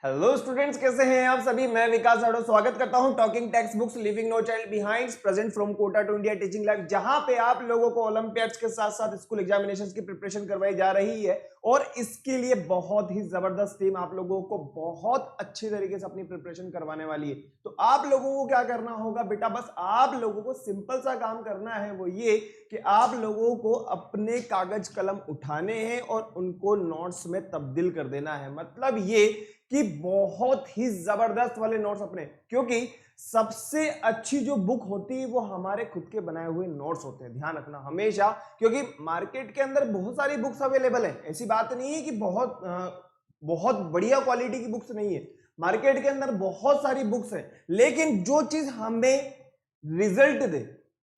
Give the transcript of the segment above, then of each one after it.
Hello students, कैसे हैं आप सभी। मैं विकास आडो स्वागत करता हूं talking text books living no child behind present from Kota to India teaching life, जहां पे आप लोगों को ओलंपियाड्स के साथ साथ स्कूल एग्जामिनेशंस की प्रिपरेशन करवाई जा रही है और इसके लिए बहुत ही जबरदस्त टीम आप लोगों को बहुत अच्छी तरीके से अपनी प्रिपरेशन करवाने वाली है। तो आप लोगों को क्या करना होगा बेटा, बस आप लोगों को सिंपल सा काम करना है, वो ये कि आप लोगों को अपने कागज कलम उठाने हैं और उनको नोट्स में तब्दील कर देना है। मतलब ये कि बहुत ही जबरदस्त वाले नोट्स अपने, क्योंकि सबसे अच्छी जो बुक होती है वो हमारे खुद के बनाए हुए नोट्स होते हैं। ध्यान रखना हमेशा, क्योंकि मार्केट के अंदर बहुत सारी बुक्स अवेलेबल है। ऐसी बात नहीं है कि बहुत बढ़िया क्वालिटी की बुक्स नहीं है। मार्केट के अंदर बहुत सारी बुक्स है, लेकिन जो चीज हमें रिजल्ट दे,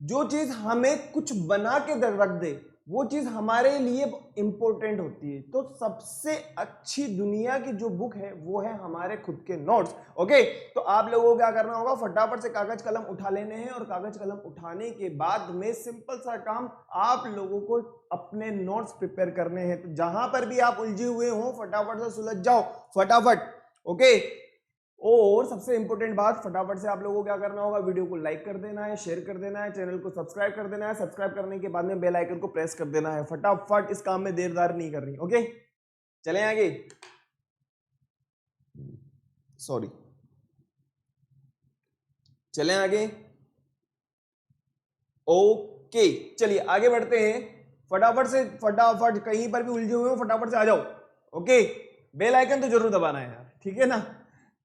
जो चीज हमें कुछ बना के रख दे, वो चीज हमारे लिए इंपॉर्टेंट होती है। तो सबसे अच्छी दुनिया की जो बुक है वो है हमारे खुद के नोट्स। ओके, तो आप लोगों को क्या करना होगा, फटाफट से कागज कलम उठा लेने हैं और कागज कलम उठाने के बाद में सिंपल सा काम आप लोगों को अपने नोट्स प्रिपेयर करने हैं। तो जहां पर भी आप उलझे हुए हो फटाफट से सुलझ जाओ, फटाफट। ओके, और सबसे इंपॉर्टेंट बात, फटाफट से आप लोगों को क्या करना होगा, वीडियो को लाइक कर देना है, शेयर कर देना है, चैनल को सब्सक्राइब कर देना है। सब्सक्राइब करने के बाद में बेल आइकन को प्रेस कर देना है। फटाफट, इस काम में देरदार नहीं करनी। ओके, चलें आगे। सॉरी, चलें आगे। ओके, चलिए आगे बढ़ते हैं। फटाफट से, फटाफट कहीं पर भी उलझे हुए हो फटाफट से आ जाओ। ओके, बेल आइकन तो जरूर दबाना है यार, ठीक है ना।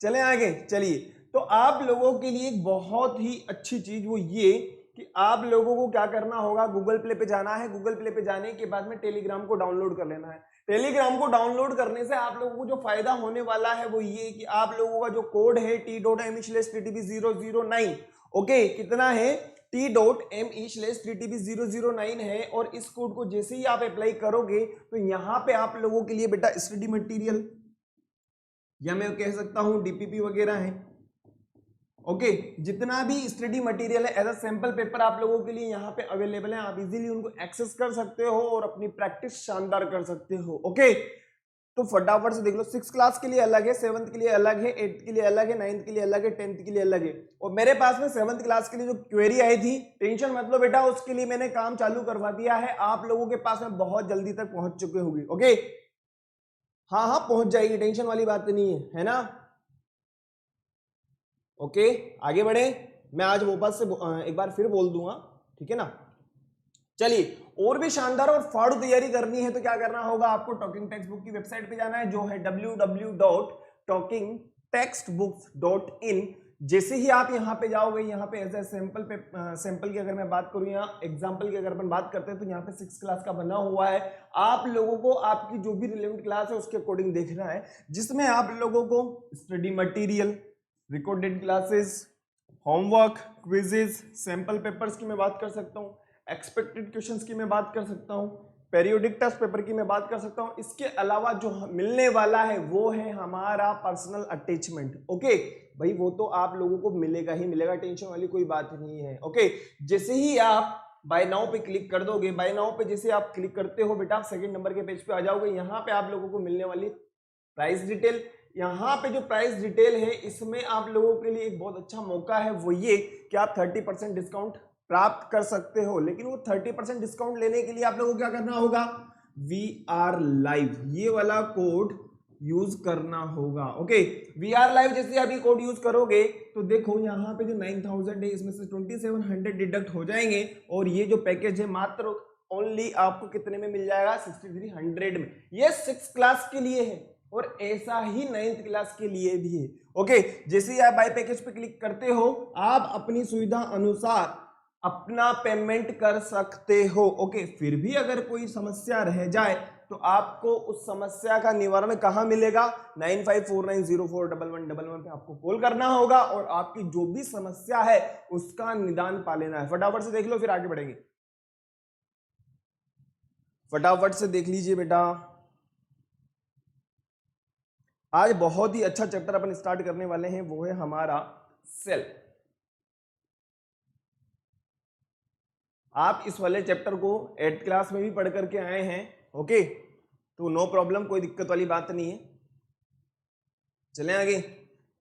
चलें आगे। चलिए, तो आप लोगों के लिए एक बहुत ही अच्छी चीज वो ये कि आप लोगों को क्या करना होगा, गूगल प्ले पे जाना है। गूगल प्ले पे जाने के बाद में टेलीग्राम को डाउनलोड कर लेना है। टेलीग्राम को डाउनलोड करने से आप लोगों को जो फायदा होने वाला है वो ये कि आप लोगों का जो कोड है t.me/ttb009, ओके, कितना है, t.me/ttb009 है। और इस कोड को जैसे ही आप अप्लाई करोगे तो यहां पे आप लोगों के लिए बेटा स्टडी मटेरियल, या मैं कह सकता हूं डीपीपी वगैरह है। ओके, जितना भी स्टडी मटेरियल है एज अ सैंपल पेपर आप लोगों के लिए यहाँ पे अवेलेबल है। आप इजीली उनको एक्सेस कर सकते हो और अपनी प्रैक्टिस शानदार कर सकते हो। ओके, तो फटाफट से देख लो। 6th क्लास के लिए अलग है, 7th के लिए अलग है, 8th के लिए अलग है, 9th के लिए अलग है, 10th के लिए अलग है। और मेरे पास में 7th क्लास के लिए जो क्वेरी आई थी, टेंशन मत लो बेटा, उसके लिए मैंने काम चालू करवा दिया है। आप लोगों के पास में बहुत जल्दी तक पहुंच चुके होगी। ओके, हाँ हाँ पहुंच जाएगी, टेंशन वाली बात नहीं है ना। ओके, आगे बढ़े। मैं आज वापस से एक बार फिर बोल दूंगा, ठीक है ना। चलिए, और भी शानदार और फाड़ू तैयारी करनी है तो क्या करना होगा, आपको टॉकिंग टेक्स्ट बुक की वेबसाइट पे जाना है, जो है www.talkingtextbooks.in। जैसे ही आप यहाँ पे जाओगे, यहाँ पे एज ए सैंपल की अगर मैं बात करूँ या एग्जाम्पल की अगर अपन बात करते हैं, तो यहाँ पे 6th क्लास का बना हुआ है। आप लोगों को आपकी जो भी रिलेवेंट क्लास है उसके अकॉर्डिंग देखना है, जिसमें आप लोगों को study material, recorded classes, homework, quizzes, sample papers की मैं बात कर सकता हूँ, एक्सपेक्टेड क्वेश्चंस की मैं बात कर सकता हूँ, पेरियोडिक टेस्ट पेपर की मैं बात कर सकता हूँ। इसके अलावा जो मिलने वाला है वो है हमारा पर्सनल अटैचमेंट। ओके भाई, वो तो आप लोगों को मिलेगा ही मिलेगा, टेंशन वाली कोई बात नहीं है। ओके, जैसे ही आप बाय नाउ पे क्लिक कर दोगे, बाय नाउ पे जैसे आप क्लिक करते हो बेटा, आप 2nd नंबर के पेज पे आ जाओगे। यहाँ पे आप लोगों को मिलने वाली प्राइस डिटेल, यहाँ पे जो प्राइस डिटेल है इसमें आप लोगों के लिए एक बहुत अच्छा मौका है, वो ये कि आप 30% डिस्काउंट प्राप्त कर सकते हो। लेकिन वो 30% डिस्काउंट लेने के लिए आप लोगों को क्या करना होगा, VR Live ये वाला कोड यूज करना होगा। ओके, VR Live जैसे अभी कोड यूज करोगे तो देखो यहाँ पे जो 9000 है इसमें से 2700 डिडक्ट हो जाएंगे, और ये जो पैकेज है मात्र ओनली आपको कितने में मिल जाएगा, 6300 में। ये 6th क्लास के लिए है और ऐसा ही 9th क्लास के लिए भी है। ओके, जैसे ही आप बाय पैकेज पे क्लिक करते हो, आप अपनी सुविधा अनुसार अपना पेमेंट कर सकते हो। ओके, फिर भी अगर कोई समस्या रह जाए तो आपको उस समस्या का निवारण कहां मिलेगा, 9549041111 पे आपको कॉल करना होगा और आपकी जो भी समस्या है उसका निदान पा लेना है। फटाफट से देख लो, फिर आगे बढ़ेंगे। फटाफट से देख लीजिए बेटा, आज बहुत ही अच्छा चैप्टर अपन स्टार्ट करने वाले हैं, वो है हमारा सेल। आप इस वाले चैप्टर को 8th क्लास में भी पढ़ करके आए हैं। ओके, तो नो प्रॉब्लम, कोई दिक्कत वाली बात नहीं है। चलें आगे,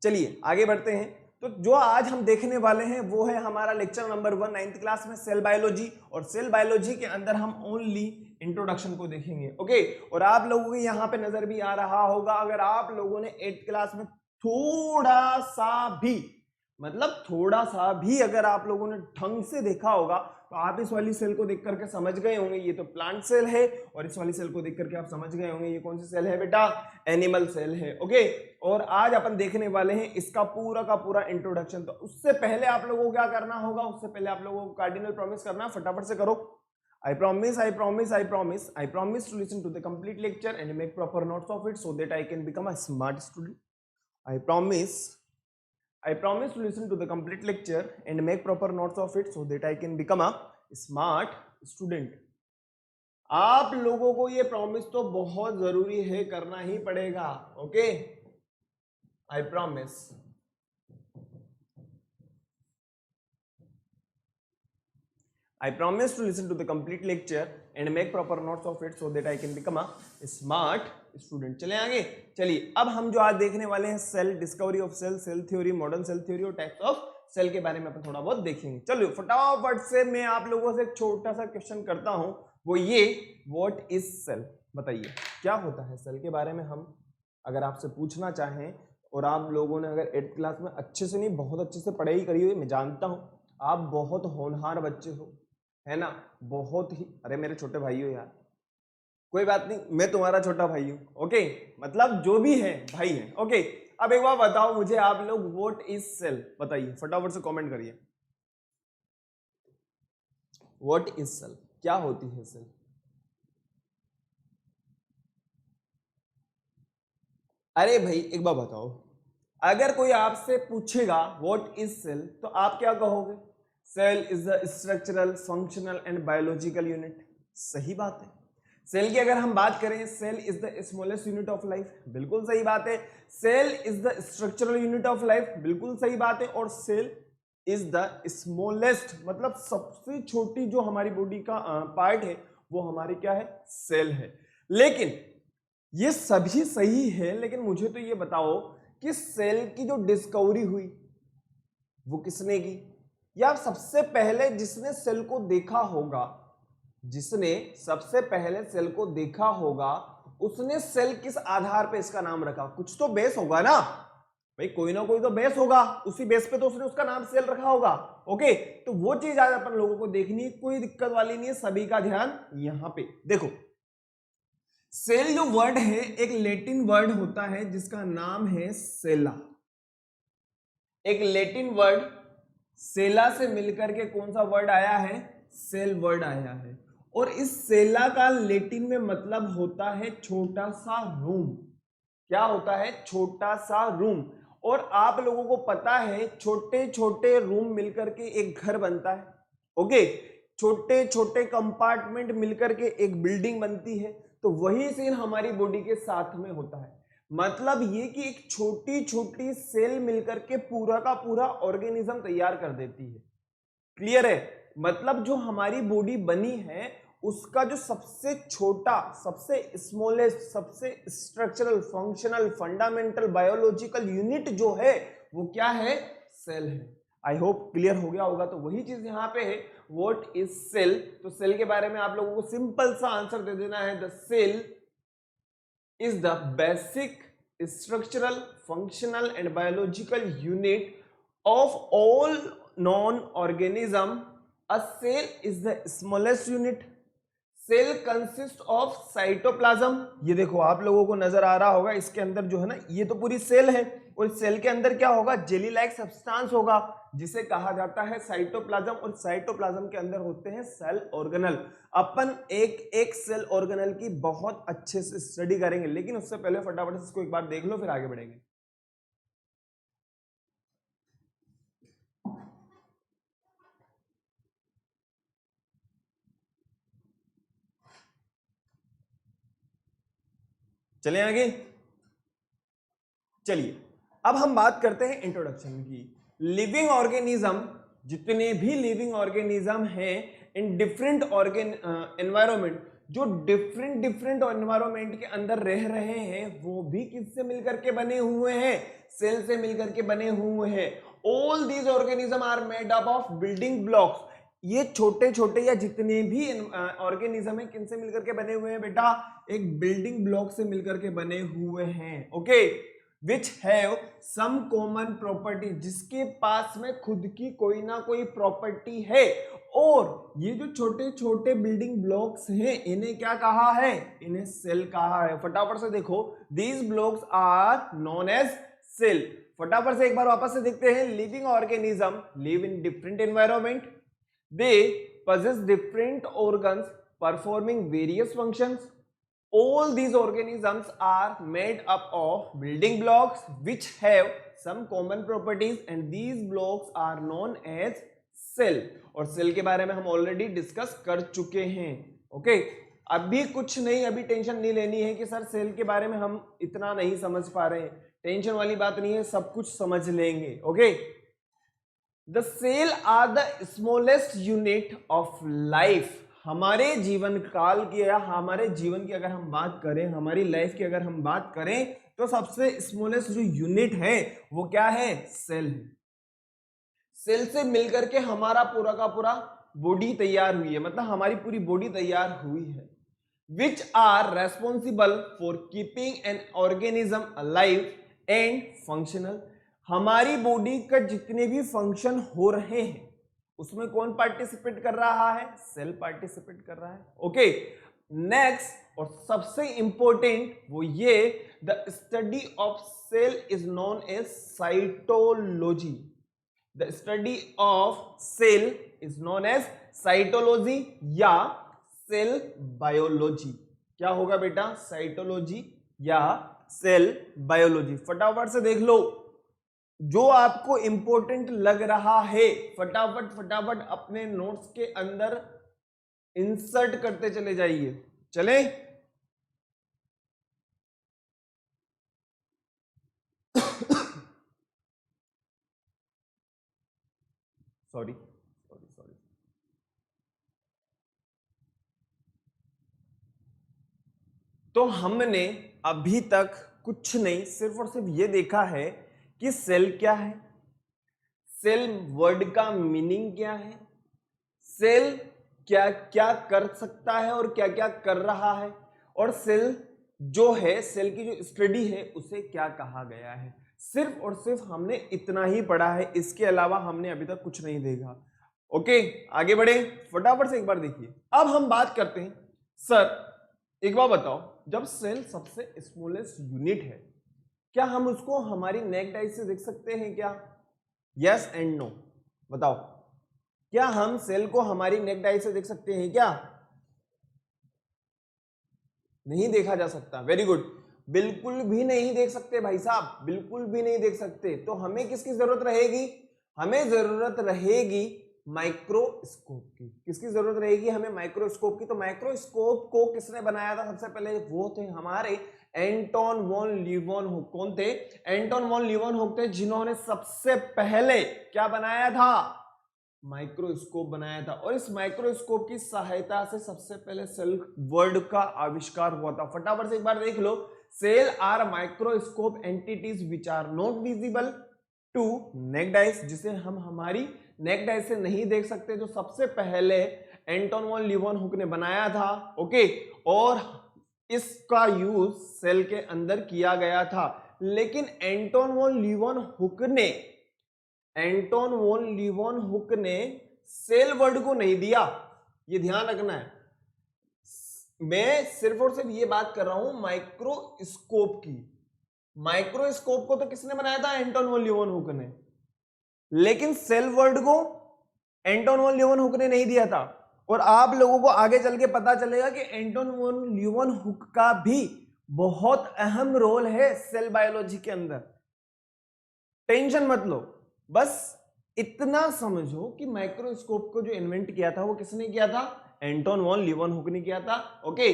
चलिए आगे बढ़ते हैं। तो जो आज हम देखने वाले हैं वो है हमारा लेक्चर नंबर 1 9th क्लास में सेल बायोलॉजी, और सेल बायोलॉजी के अंदर हम ओनली इंट्रोडक्शन को देखेंगे। ओके, और आप लोगों को यहाँ पे नजर भी आ रहा होगा, अगर आप लोगों ने 8th क्लास में थोड़ा सा भी अगर आप लोगों ने ढंग से देखा होगा तो आप इस वाली सेल को देख करके समझ गए होंगे ये तो प्लांट सेल है, और इस वाली सेल को देख करके आप समझ गए होंगे ये कौन सी सेल है बेटा, एनिमल सेल है। ओके, और आज अपन देखने वाले हैं इसका पूरा का पूरा इंट्रोडक्शन। तो उससे पहले आप लोगों को क्या करना होगा, उससे पहले आप लोगों को कार्डिनल प्रॉमिस करना, फटाफट से करो। I promise to listen to the complete lecture and make proper notes of it so that I can become a smart student. I promise to listen to the complete lecture and make proper notes of it so that I can become a smart student. आप लोगों को ये promise तो बहुत जरूरी है, करना ही पड़ेगा। Okay, I promise to listen to the complete lecture and make proper notes of it so that I can become a smart student. चलें आगे, चलिए अब हम जो आज देखने वाले हैं cell, discovery of cell, cell theory, modern cell theory और टाइप्स ऑफ सेल के बारे में अपन थोड़ा बहुत देखेंगे। चलिए फटाफट से मैं आप लोगों से एक छोटा सा क्वेश्चन करता हूं, वो ये, व्हाट इज सेल, बताइए क्या होता है सेल के बारे में। हम अगर आपसे पूछना चाहें, और आप लोगों ने अगर 8th क्लास में अच्छे से नहीं बहुत अच्छे से पढ़ाई करी हुई, मैं जानता हूं आप बहुत होनहार बच्चे हो, है ना, बहुत ही, अरे मेरे छोटे भाई हो यार, कोई बात नहीं, मैं तुम्हारा छोटा भाई हूं। ओके, मतलब जो भी है भाई है। ओके, अब एक बार बताओ मुझे आप लोग, व्हाट इज सेल, बताइए फटाफट से कमेंट करिए, व्हाट इज सेल, क्या होती है सेल। अरे भाई एक बार बताओ, अगर कोई आपसे पूछेगा व्हाट इज सेल तो आप क्या कहोगे, cell is the structural, functional and biological unit. सही बात है। सेल की अगर हम बात करें, cell is the smallest unit of life, बिल्कुल सही बात है। Cell is the structural unit of life, बिल्कुल सही बात है। और सेल इज द स्मॉलेस्ट, मतलब सबसे छोटी जो हमारी बॉडी का पार्ट है वो हमारी क्या है, सेल है। लेकिन ये सभी सही है, लेकिन मुझे तो ये बताओ कि सेल की जो डिस्कवरी हुई वो किसने की, या सबसे पहले जिसने सेल को देखा होगा, जिसने सबसे पहले सेल को देखा होगा, उसने सेल किस आधार पे इसका नाम रखा, कुछ तो बेस होगा ना भाई, कोई ना कोई तो बेस होगा, उसी बेस पे तो उसने उसका नाम सेल रखा होगा। ओके, तो वो चीज आज अपन लोगों को देखनी है, कोई दिक्कत वाली नहीं है, सभी का ध्यान यहां पे देखो। सेल जो वर्ड है एक लैटिन वर्ड होता है जिसका नाम है सेला। एक लैटिन वर्ड सेला से मिलकर के कौन सा वर्ड आया है, सेल वर्ड आया है। और इस सेला का लैटिन में मतलब होता है छोटा सा रूम। क्या होता है, छोटा सा रूम। और आप लोगों को पता है छोटे छोटे रूम मिलकर के एक घर बनता है। ओके, छोटे छोटे कंपार्टमेंट मिलकर के एक बिल्डिंग बनती है। तो वही सीन हमारी बॉडी के साथ में होता है। मतलब ये कि एक छोटी छोटी सेल मिलकर के पूरा का पूरा ऑर्गेनिज्म तैयार कर देती है। क्लियर है, मतलब जो हमारी बॉडी बनी है उसका जो सबसे छोटा, सबसे स्मॉलेस्ट, सबसे structural, functional, fundamental, biological unit जो है वो क्या है, सेल है। आई होप क्लियर हो गया होगा। तो वही चीज यहाँ पे है, व्हाट इज सेल। तो सेल के बारे में आप लोगों को सिंपल सा आंसर दे देना है, the cell is the basic structural, functional and biological unit of all non-organism. A cell is the smallest unit. Cell consist of cytoplasm. ये देखो आप लोगों को नजर आ रहा होगा, इसके अंदर जो है ना ये तो पूरी सेल है, और सेल के अंदर क्या होगा, जेली लाइक सब्सटेंस होगा जिसे कहा जाता है साइटोप्लाज्म। और साइटोप्लाज्म के अंदर होते हैं सेल ऑर्गेनल। अपन एक एक सेल ऑर्गेनल की बहुत अच्छे से स्टडी करेंगे, लेकिन उससे पहले फटाफट से इसको एक बार देख लो फिर आगे बढ़ेंगे। चलें आगे, चलिए अब हम बात करते हैं इंट्रोडक्शन की। लिविंग ऑर्गेनिज्म, जितने भी लिविंग ऑर्गेनिज्म हैं इन डिफरेंट एनवायरनमेंट, जो डिफरेंट डिफरेंट एनवायरमेंट के अंदर रह रहे हैं वो भी किससे मिलकर के बने हुए हैं, सेल से मिलकर के बने हुए हैं। All these organism are made up of building blocks. ये छोटे छोटे या जितने भी ऑर्गेनिज्म है किनसे मिलकर के बने हुए हैं बेटा, एक बिल्डिंग ब्लॉक से मिलकर के बने हुए हैं। Okay, which have some common property, जिसके पास में खुद की कोई ना कोई प्रॉपर्टी है। और ये जो छोटे छोटे बिल्डिंग ब्लॉक्स हैं इन्हें क्या कहा है, इन्हें सेल कहा है। फटाफट से देखो, these blocks are known as cell. फटाफट से एक बार वापस से देखते हैं, living organism live in different environment, they possess different organs performing various functions. All these organisms are made up of building blocks which have some common properties and these blocks are known as cell. और cell के बारे में हम already discuss कर चुके हैं। Okay, अभी कुछ नहीं, अभी टेंशन नहीं लेनी है कि सर सेल के बारे में हम इतना नहीं समझ पा रहे हैं। टेंशन वाली बात नहीं है, सब कुछ समझ लेंगे। Okay, the cell are the smallest unit of life. हमारे जीवन काल की या हमारे जीवन की अगर हम बात करें, हमारी लाइफ की अगर हम बात करें तो सबसे स्मॉलेस्ट जो यूनिट है वो क्या है, सेल है। सेल से मिलकर के हमारा पूरा का पूरा बॉडी तैयार हुई है, मतलब हमारी पूरी बॉडी तैयार हुई है। Which are responsible for keeping an organism alive and functional. हमारी बॉडी का जितने भी फंक्शन हो रहे हैं उसमें कौन पार्टिसिपेट कर रहा है, सेल पार्टिसिपेट कर रहा है। ओके, नेक्स्ट और सबसे इंपॉर्टेंट वो ये, the study of cell is known as cytology. The study of cell is known as cytology या सेल बायोलॉजी। क्या होगा बेटा, साइटोलॉजी या सेल बायोलॉजी। फटाफट से देख लो, जो आपको इंपॉर्टेंट लग रहा है फटाफट फटाफट अपने नोट्स के अंदर इंसर्ट करते चले जाइए। चले, सॉरी सॉरी सॉरी, तो हमने अभी तक कुछ नहीं, सिर्फ और सिर्फ ये देखा है कि सेल क्या है, सेल वर्ड का मीनिंग क्या है, सेल क्या क्या कर सकता है और क्या क्या कर रहा है, और सेल जो है, सेल की जो स्टडी है उसे क्या कहा गया है। सिर्फ और सिर्फ हमने इतना ही पढ़ा है, इसके अलावा हमने अभी तक कुछ नहीं देखा। ओके, आगे बढ़े, फटाफट से एक बार देखिए। अब हम बात करते हैं, सर एक बार बताओ, जब सेल सबसे स्मॉलेस्ट यूनिट है क्या हम उसको हमारी नेक्ड आई से देख सकते हैं क्या? यस एंड नो, बताओ, क्या हम सेल को हमारी नेक्ड आई से देख सकते हैं क्या? नहीं देखा जा सकता। वेरी गुड, बिल्कुल भी नहीं देख सकते भाई साहब, बिल्कुल भी नहीं देख सकते। तो हमें किसकी जरूरत रहेगी? हमें जरूरत रहेगी माइक्रोस्कोप की। किसकी जरूरत रहेगी हमें? माइक्रोस्कोप की। तो माइक्रोस्कोप को किसने बनाया था सबसे पहले? वो थे हमारे एंटोन वॉन लीeuwenhoek। कौन थे? एंटोन वॉन लीeuwenhoek थे, जिन्होंने सबसे पहले क्या बनाया था? माइक्रोस्कोप बनाया था। और इस माइक्रोस्कोप की सहायता से सबसे पहले सेल वर्ड का आविष्कार हुआ था। फटाफट से एक बार देख लो, cell are microscope entities which are not visible to naked eyes, जिसे हम हमारी नेक्ड आइज से नहीं देख सकते, जो सबसे पहले एंटोन वॉन लीeuwenhoek ने बनाया था। ओके, और इसका यूज सेल के अंदर किया गया था। लेकिन एंटोन वॉन लीeuwenhoek ने सेल वर्ड को नहीं दिया, ये ध्यान रखना है। मैं सिर्फ और सिर्फ ये बात कर रहा हूं माइक्रोस्कोप की। माइक्रोस्कोप को तो किसने बनाया था? एंटोन वॉन लीeuwenhoek ने। लेकिन सेल वर्ड को एंटोन वॉन लीeuwenhoek ने नहीं दिया था। और आप लोगों को आगे चल के पता चलेगा कि एंटोन वॉन लीeuwenhoek का भी बहुत अहम रोल है सेल बायोलॉजी के अंदर। टेंशन मत लो, बस इतना समझो कि माइक्रोस्कोप को जो इन्वेंट किया था वो किसने किया था? एंटोन वॉन लीeuwenhoek ने किया था। ओके,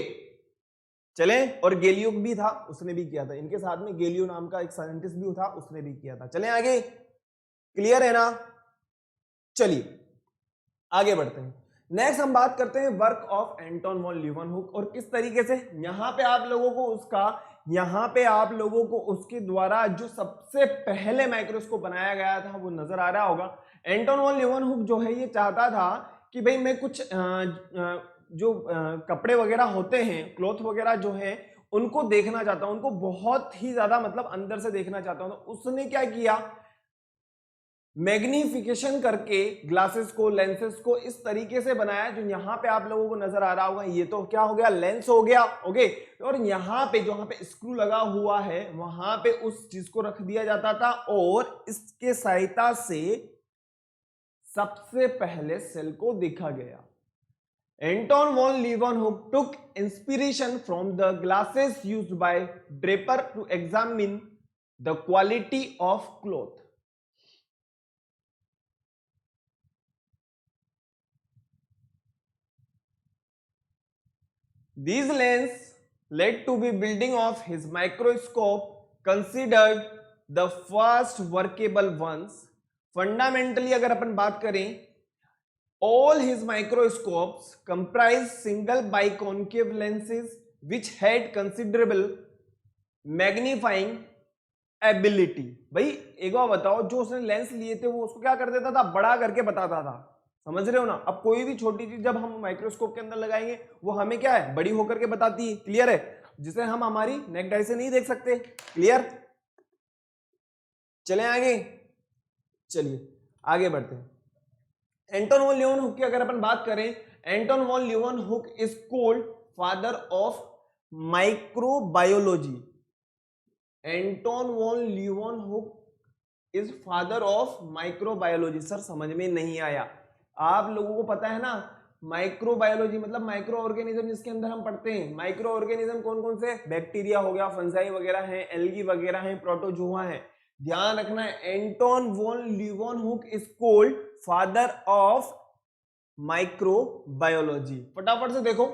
चले, और गैलियो भी था, उसने भी किया था। इनके साथ में गैलियो नाम का एक साइंटिस्ट भी था, उसने भी किया था। चले आगे, क्लियर है ना? चलिए आगे बढ़ते हैं। नेक्स्ट हम बात करते हैं वर्क ऑफ एंटोन वॉन लीeuwenhoek और किस तरीके से यहाँ पे आप लोगों को उसके द्वारा जो सबसे पहले माइक्रोस्कोप बनाया गया था वो नजर आ रहा होगा। एंटोन वॉन लीeuwenhoek जो है ये चाहता था कि भाई मैं कुछ जो कपड़े वगैरह होते हैं, क्लॉथ वगैरह जो है उनको देखना चाहता हूं, उनको बहुत ही ज्यादा मतलब अंदर से देखना चाहता हूं। तो उसने क्या किया, मैग्निफिकेशन करके ग्लासेस को, लेंसेस को इस तरीके से बनाया जो यहां पे आप लोगों को नजर आ रहा होगा। ये तो क्या हो गया, लेंस हो गया। ओके, और यहां पे जहां पे स्क्रू लगा हुआ है वहां पे उस चीज को रख दिया जाता था और इसके सहायता से सबसे पहले सेल को देखा गया। Anton von Leeuwenhoek took inspiration from the glasses used by Draper to examine the quality of cloth. These lenses led to the building of his microscope, considered the first workable ones. Fundamentally अगर अपन बात करें, all his microscopes comprise single biconcave lenses which had considerable magnifying ability. भाई एक बार बताओ, जो उसने lens लिए थे वो उसको क्या कर देता था, बड़ा करके बताता था। समझ रहे हो ना? अब कोई भी छोटी चीज जब हम माइक्रोस्कोप के अंदर लगाएंगे वो हमें क्या है, बड़ी होकर के बताती है। क्लियर है? जिसे हम हमारी नेक डाई से नहीं देख सकते। क्लियर? चले आगे, चलिए आगे बढ़ते हैं। एंटोन वॉन लीeuwenhoek की अगर अपन बात करें, Anton von Leeuwenhoek is called father of microbiology. Anton von Leeuwenhoek is father of microbiology. Sir समझ में नहीं आया। आप लोगों को पता है ना, माइक्रोबायोलॉजी मतलब माइक्रो ऑर्गेनिज्म जिसके अंदर हम पढ़ते हैं। माइक्रो ऑर्गेनिज्म कौन कौन से, बैक्टीरिया हो गया, फंजाई वगैरह हैं, एल्गी वगैरह हैं, प्रोटोजोआ हैं। ध्यान रखना है, Anton von Leeuwenhoek is called father of microbiology. फटाफट से देखो,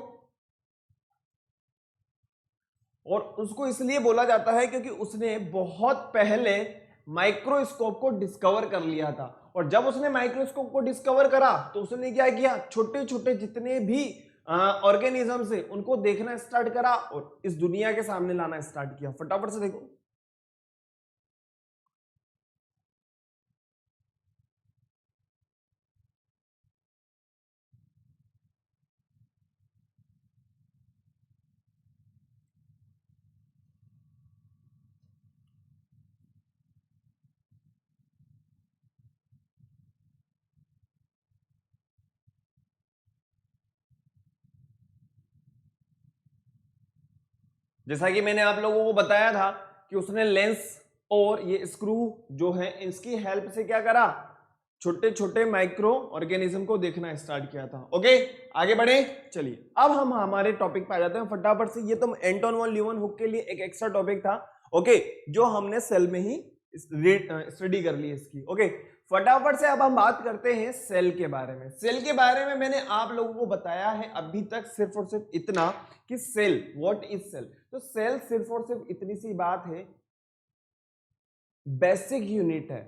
और उसको इसलिए बोला जाता है क्योंकि उसने बहुत पहले माइक्रोस्कोप को डिस्कवर कर लिया था। और जब उसने माइक्रोस्कोप को डिस्कवर करा तो उसने क्या किया, छोटे छोटे जितने भी ऑर्गेनिज्म है उनको देखना स्टार्ट करा और इस दुनिया के सामने लाना स्टार्ट किया। फटाफट से देखो, जैसा कि मैंने आप लोगों को बताया था कि उसने लेंस और ये स्क्रू जो है इसकी हेल्प से क्या करा, छोटे छोटे माइक्रो ऑर्गेनिज्म को देखना स्टार्ट किया था। ओके, आगे बढ़े। चलिए अब हम हमारे टॉपिक पे आ जाते हैं फटाफट से। ये तो एंटोन वॉन लीeuwenhoek के लिए एक एक्स्ट्रा टॉपिक था, ओके, जो हमने सेल में ही स्टडी कर ली इसकी। ओके, फटाफट से अब हम बात करते हैं सेल के बारे में। सेल के बारे में मैंने आप लोगों को बताया है अभी तक सिर्फ और सिर्फ इतना कि सेल, व्हाट इज सेल। तो सेल सिर्फ और सिर्फ इतनी सी बात है, बेसिक यूनिट है,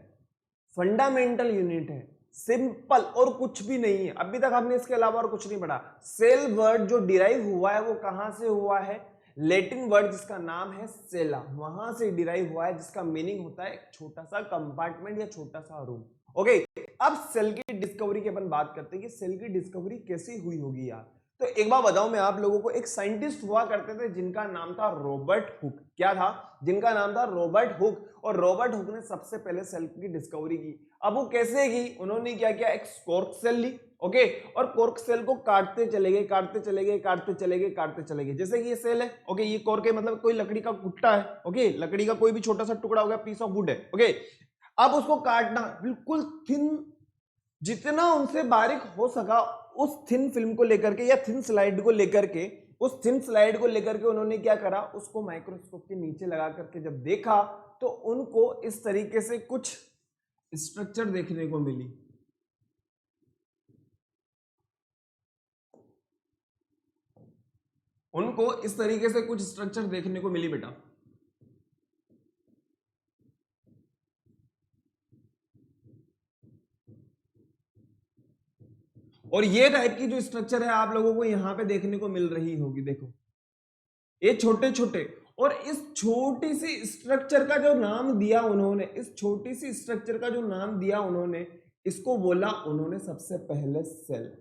फंडामेंटल यूनिट है, सिंपल, और कुछ भी नहीं है। अभी तक हमने इसके अलावा और कुछ नहीं पढ़ा। सेल वर्ड जो डिराइव हुआ है वो कहां से हुआ है, लैटिन वर्ड जिसका नाम है सेला, वहां से डिराइव हुआ है, जिसका मीनिंग होता है एक छोटा सा कंपार्टमेंट या छोटा सा रूम। ओके, अब सेल की डिस्कवरी की अपन बात करते हैं कि सेल की डिस्कवरी कैसे हुई होगी यार। तो एक बार बताऊं मैं आप लोगों को, एक साइंटिस्ट हुआ करते थे जिनका नाम था रॉबर्ट हुक। क्या था? जिनका नाम था रॉबर्ट हुक। और रॉबर्ट हुक ने सबसे पहले सेल की डिस्कवरी की। अब वो कैसे की, उन्होंने क्या किया, एक कॉर्क सेल ली, ओके, और कॉर्क सेल को काटते चले गए, काटते चले गए, काटते चले गए, काटते चले गए। जैसे कि ये सेल है, ओके, ये कॉर्क है, मतलब कोई लकड़ी का गुट्टा है, ओके, लकड़ी का कोई भी छोटा सा टुकड़ा हो गया, पीस ऑफ वुड है, ओके। अब उसको काटना बिल्कुल थिन, जितना उनसे बारीक हो सका उस थिन फिल्म को लेकर के या थिन स्लाइड को लेकर के, उस थिन स्लाइड को लेकर के उन्होंने क्या करा, उसको माइक्रोस्कोप के नीचे लगा करके जब देखा तो उनको इस तरीके से कुछ स्ट्रक्चर देखने को मिली। उनको इस तरीके से कुछ स्ट्रक्चर देखने को मिली बेटा। और ये टाइप की जो स्ट्रक्चर है आप लोगों को यहां पे देखने को मिल रही होगी। देखो ये छोटे छोटे, और इस छोटी सी स्ट्रक्चर का जो नाम दिया उन्होंने, इस छोटी सी स्ट्रक्चर का जो नाम दिया उन्होंने, इसको बोला उन्होंने सबसे पहले सेल।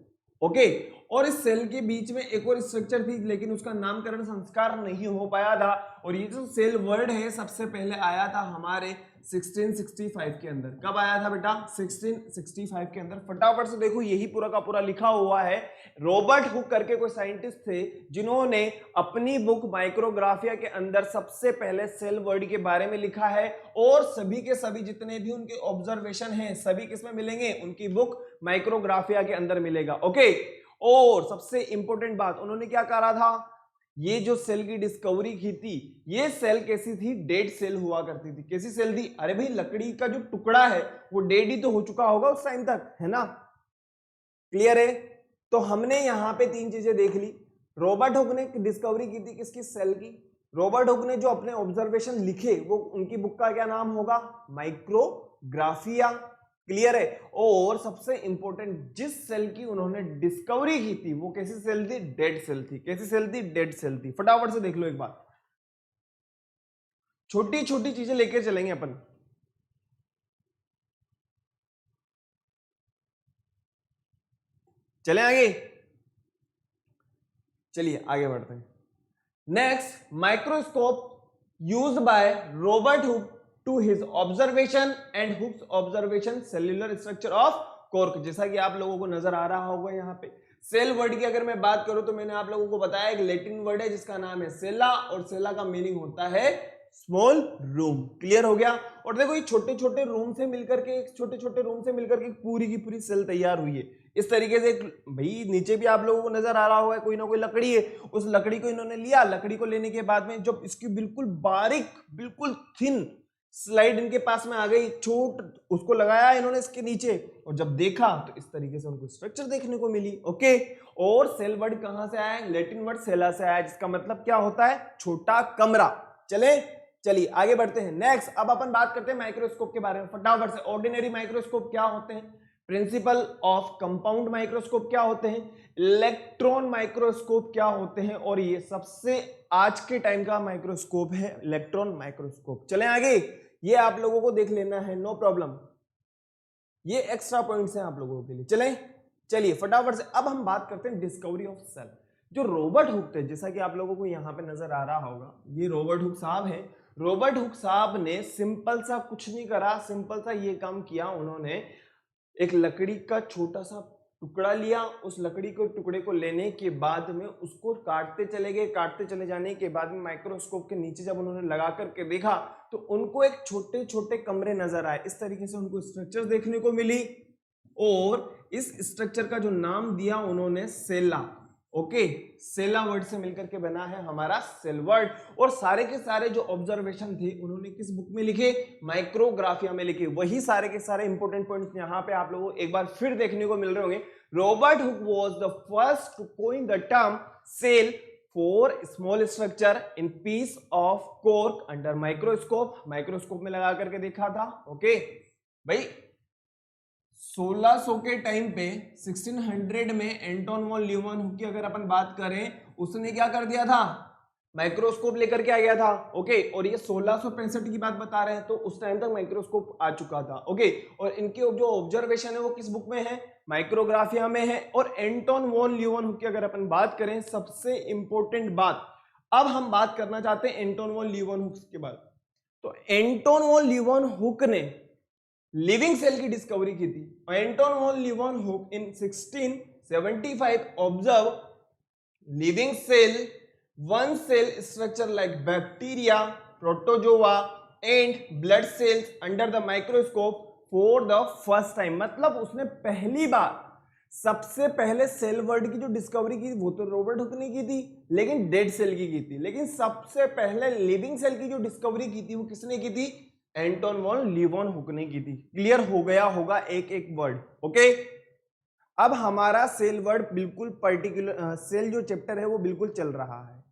ओके, और इस सेल के बीच में एक और स्ट्रक्चर थी लेकिन उसका नामकरण संस्कार नहीं हो पाया था, और ये जो सेल वर्ड है सबसे पहले आया था हमारे 1665 के अंदर। कब आया था बेटा? 1665 के अंदर। फटाफट से देखो, यही पूरा का पूरा लिखा हुआ है। रॉबर्ट हुक करके कोई साइंटिस्ट थे जिन्होंने अपनी बुक माइक्रोग्राफिया के अंदर सबसे पहले सेल वर्ड के बारे में लिखा है, और सभी के सभी जितने भी उनके ऑब्जर्वेशन हैं सभी किसमें मिलेंगे? उनकी बुक माइक्रोग्राफिया के अंदर मिलेगा। ओके, और सबसे इंपॉर्टेंट बात उन्होंने क्या कहा था, ये जो सेल की डिस्कवरी की थी, ये सेल कैसी थी? डेड सेल हुआ करती थी। कैसी सेल थी? अरे भाई लकड़ी का जो टुकड़ा है वो डेड ही तो हो चुका होगा उस टाइम तक, है ना? क्लियर है? तो हमने यहां पे तीन चीजें देख ली। रॉबर्ट हुक ने डिस्कवरी की थी किसकी? सेल की। रॉबर्ट हुक ने जो अपने ऑब्जर्वेशन लिखे वो उनकी बुक का क्या नाम होगा? माइक्रोग्राफिया। क्लियर है? और सबसे इंपॉर्टेंट, जिस सेल की उन्होंने डिस्कवरी की थी वो कैसी सेल थी? डेड सेल थी। कैसी सेल थी? डेड सेल थी। फटाफट से देख लो एक बार, छोटी छोटी चीजें लेके चलेंगे अपन। चले आगे, चलिए आगे बढ़ते हैं। Next, microscope used by Robert Hooke to his observation and Hooke's observation cellular structure of cork. जैसा कि आप लोगों को नजर आ रहा होगा यहाँ पे सेल वर्ड की अगर मैं बात करूं तो मैंने आप लोगों को बताया एक लैटिन वर्ड है जिसका नाम है सेला, और सेला का मीनिंग होता है स्मॉल रूम। क्लियर हो गया? और देखो ये छोटे छोटे रूम से मिलकर के, छोटे छोटे रूम से मिलकर के पूरी की पूरी सेल तैयार हुई है। इस तरीके से भाई नीचे भी आप लोगों को नजर आ रहा होगा कोई ना कोई लकड़ी है, उस लकड़ी को इन्होंने लिया। लकड़ी को लेने के बाद में जब इसकी बिल्कुल बारीक, बिल्कुल थिन स्लाइड इनके पास में आ गई, छोट उसको लगाया इन्होंने इसके नीचे, और जब देखा तो इस तरीके से उनको स्ट्रक्चर देखने को मिली। ओके, और सेल वर्ड कहां से आया? लैटिन वर्ड सेला से आया, जिसका मतलब क्या होता है? छोटा कमरा। चलिए आगे बढ़ते हैं। नेक्स्ट, अब अपन बात करते हैं माइक्रोस्कोप के बारे में फटाफट से। ऑर्डिनरी माइक्रोस्कोप क्या होते हैं? प्रिंसिपल ऑफ कंपाउंड माइक्रोस्कोप क्या होते हैं? इलेक्ट्रॉन माइक्रोस्कोप क्या होते हैं? और ये सबसे आज के टाइम का माइक्रोस्कोप है इलेक्ट्रॉन माइक्रोस्कोप। चलें आगे, ये आप लोगों को देख लेना है, नो प्रॉब्लम, ये एक्स्ट्रा पॉइंट्स हैं आप लोगों के लिए। चलिए फटाफट से अब हम बात करते हैं डिस्कवरी ऑफ सेल। जो रॉबर्ट हुक थे, जैसा कि आप लोगों को यहां पे नजर आ रहा होगा, ये रॉबर्ट हुक साहब हैं। रॉबर्ट हुक साहब ने सिंपल सा कुछ नहीं करा, सिंपल सा ये काम किया उन्होंने, एक लकड़ी का छोटा सा टुकड़ा लिया, उस लकड़ी को टुकड़े को लेने के बाद में उसको काटते चले गए। काटते चले जाने के बाद में माइक्रोस्कोप के नीचे जब उन्होंने लगा करके देखा तो उनको एक छोटे छोटे कमरे नजर आए। इस तरीके से उनको स्ट्रक्चर देखने को मिली, और इस स्ट्रक्चर का जो नाम दिया उन्होंने सेला। ओके, सेला वर्ड से मिलकर के बना है हमारा सेल वर्ड। और सारे के सारे जो ऑब्जर्वेशन थे उन्होंने किस बुक में लिखे? माइक्रोग्राफिया में लिखे। वही सारे के सारे इंपॉर्टेंट पॉइंट्स यहाँ पे आप लोगों को एक बार फिर देखने को मिल रहे होंगे। Robert Hooke was the first to coin the term cell for small structure in piece of cork under microscope. Microscope में लगा करके देखा था। ओके भाई, 1600 के टाइम पे 1600 में एंटोन वॉन ल्यूमेनहुक की अगर अपन बात करें, उसने क्या कर दिया था? माइक्रोस्कोप लेकर के आ गया था। ओके, और ये 1665 की बात बता रहे हैं, तो उस टाइम तक माइक्रोस्कोप आ चुका था। ओके, और इनके जो ऑब्जर्वेशन है वो किस बुक में है? माइक्रोग्राफिया में है। और एंटोन वॉन ल्यूमेनहुक की अगर अपन बात करें, सबसे इंपॉर्टेंट बात, अब हम बात करना चाहते हैं एंटोन वॉन ल्यूमेनहुक के बाद। तो एंटोन वॉन ल्यूमेनहुक ने लिविंग सेल की डिस्कवरी की थी। Anton von Leeuwenhoek in 1675 observe living cell, one cell structure like bacteria, protozoa and blood cells under the microscope for the first time. मतलब उसने पहली बार, सबसे पहले सेल वर्ड की जो डिस्कवरी की वो तो रॉबर्ट हुक ने की थी, लेकिन डेड सेल की थी। लेकिन सबसे पहले लिविंग सेल की जो डिस्कवरी की थी वो किसने की थी? एंटोन वॉन ल्यूमेनहुक ने की थी। क्लियर हो गया होगा एक एक वर्ड। ओके, अब हमारा सेल वर्ड बिल्कुल पर्टिकुलर, सेल जो चैप्टर है वो बिल्कुल चल रहा है।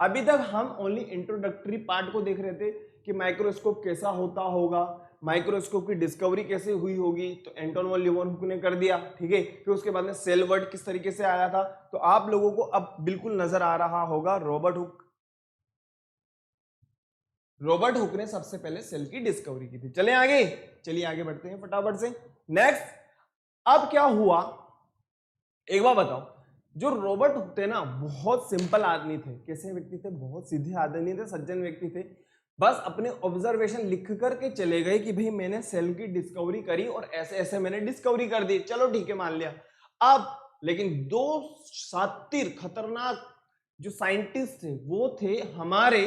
अभी तक हम ओनली इंट्रोडक्टरी पार्ट को देख रहे थे कि माइक्रोस्कोप कैसा होता होगा, माइक्रोस्कोप की डिस्कवरी कैसे हुई होगी, तो एंटोन वॉन लीeuwenhoek ने कर दिया, ठीक है। फिर उसके बाद में सेल वर्ड किस तरीके से आया था, तो आप लोगों को अब बिल्कुल नजर आ रहा होगा रॉबर्ट हुक। रॉबर्ट हुक ने सबसे पहले सेल की डिस्कवरी की थी। चले आगे, चलिए आगे बढ़ते हैं फटाफट से। नेक्स्ट, अब क्या हुआ एक बार बताओ, जो रॉबर्ट हुक थे ना बहुत सिंपल आदमी थे। कैसे व्यक्ति थे? बहुत सीधे आदमी थे, सज्जन व्यक्ति थे। बस अपने ऑब्जर्वेशन लिख करके चले गए कि भाई मैंने सेल की डिस्कवरी करी और ऐसे ऐसे मैंने डिस्कवरी कर दी, चलो ठीक है मान लिया। अब लेकिन दो शातिर खतरनाक जो साइंटिस्ट थे वो थे हमारे